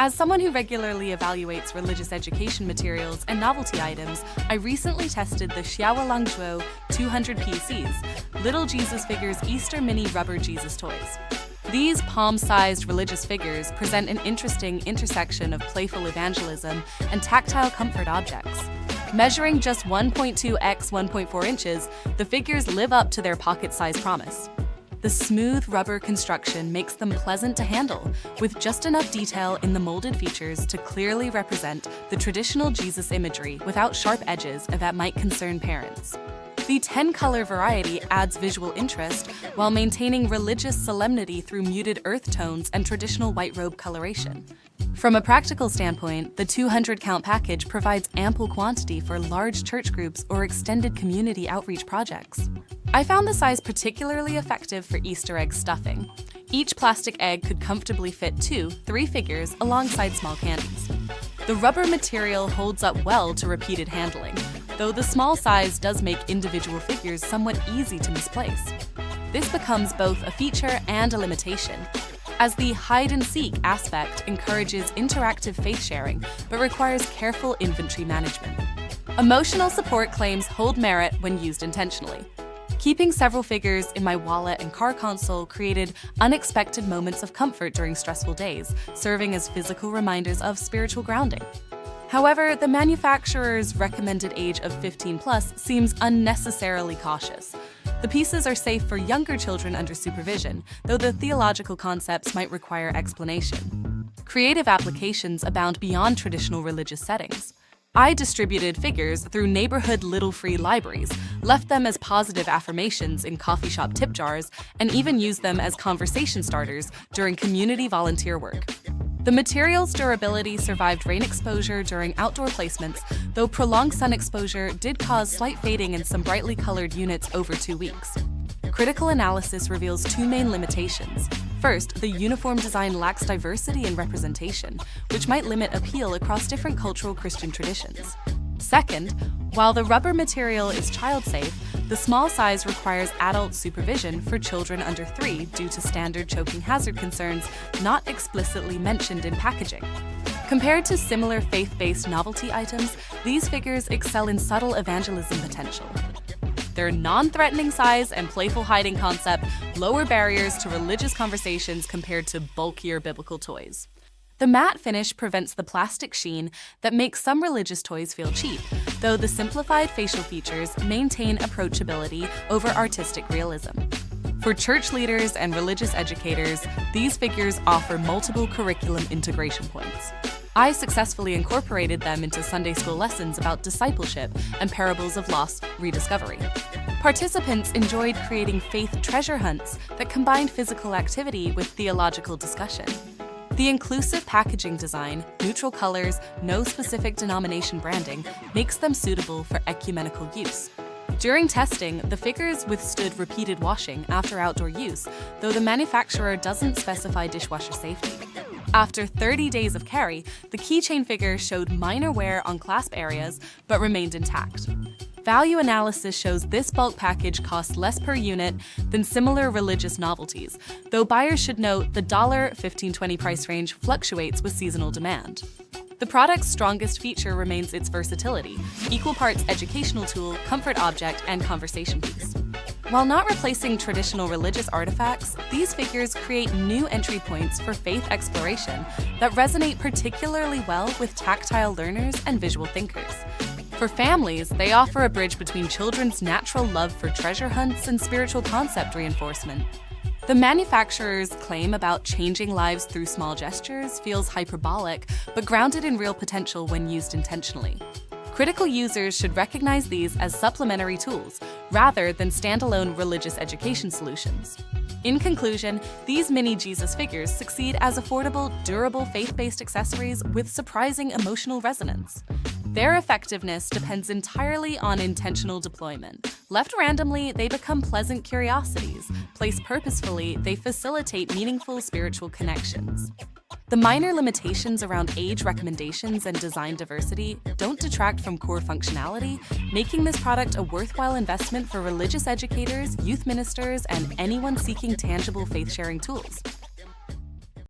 As someone who regularly evaluates religious education materials and novelty items, I recently tested the Xiaolangzhuo 200 PCs, Little Jesus Figures Easter Mini Rubber Jesus Toys. These palm-sized religious figures present an interesting intersection of playful evangelism and tactile comfort objects. Measuring just 1.2 x 1.4 inches, the figures live up to their pocket-sized promise. The smooth rubber construction makes them pleasant to handle, with just enough detail in the molded features to clearly represent the traditional Jesus imagery without sharp edges that might concern parents. The 10-color variety adds visual interest while maintaining religious solemnity through muted earth tones and traditional white robe coloration. From a practical standpoint, the 200-count package provides ample quantity for large church groups or extended community outreach projects. I found the size particularly effective for Easter egg stuffing. Each plastic egg could comfortably fit 2-3 figures alongside small candies. The rubber material holds up well to repeated handling, though the small size does make individual figures somewhat easy to misplace. This becomes both a feature and a limitation, as the hide-and-seek aspect encourages interactive faith sharing but requires careful inventory management. Emotional support claims hold merit when used intentionally. Keeping several figures in my wallet and car console created unexpected moments of comfort during stressful days, serving as physical reminders of spiritual grounding. However, the manufacturer's recommended age of 15+ seems unnecessarily cautious. The pieces are safe for younger children under supervision, though the theological concepts might require explanation. Creative applications abound beyond traditional religious settings. I distributed figures through neighborhood Little Free libraries, left them as positive affirmations in coffee shop tip jars, and even used them as conversation starters during community volunteer work. The material's durability survived rain exposure during outdoor placements, though prolonged sun exposure did cause slight fading in some brightly colored units over 2 weeks. Critical analysis reveals 2 main limitations. First, the uniform design lacks diversity and representation, which might limit appeal across different cultural Christian traditions. Second, while the rubber material is child-safe, the small size requires adult supervision for children under 3 due to standard choking hazard concerns not explicitly mentioned in packaging. Compared to similar faith-based novelty items, these figures excel in subtle evangelism potential. Their non-threatening size and playful hiding concept lower barriers to religious conversations compared to bulkier biblical toys. The matte finish prevents the plastic sheen that makes some religious toys feel cheap, though the simplified facial features maintain approachability over artistic realism. For church leaders and religious educators, these figures offer multiple curriculum integration points. I successfully incorporated them into Sunday school lessons about discipleship and parables of lost rediscovery. Participants enjoyed creating faith treasure hunts that combined physical activity with theological discussion. The inclusive packaging design, neutral colors, no specific denomination branding makes them suitable for ecumenical use. During testing, the figures withstood repeated washing after outdoor use, though the manufacturer doesn't specify dishwasher safety. After 30 days of carry, the keychain figure showed minor wear on clasp areas but remained intact. Value analysis shows this bulk package costs less per unit than similar religious novelties, though buyers should note the $15-20 price range fluctuates with seasonal demand. The product's strongest feature remains its versatility, equal parts educational tool, comfort object, and conversation piece. While not replacing traditional religious artifacts, these figures create new entry points for faith exploration that resonate particularly well with tactile learners and visual thinkers. For families, they offer a bridge between children's natural love for treasure hunts and spiritual concept reinforcement. The manufacturer's claim about changing lives through small gestures feels hyperbolic, but grounded in real potential when used intentionally. Critical users should recognize these as supplementary tools, rather than standalone religious education solutions. In conclusion, these mini Jesus figures succeed as affordable, durable, faith-based accessories with surprising emotional resonance. Their effectiveness depends entirely on intentional deployment. Left randomly, they become pleasant curiosities. Placed purposefully, they facilitate meaningful spiritual connections. The minor limitations around age recommendations and design diversity don't detract from core functionality, making this product a worthwhile investment for religious educators, youth ministers, and anyone seeking tangible faith-sharing tools.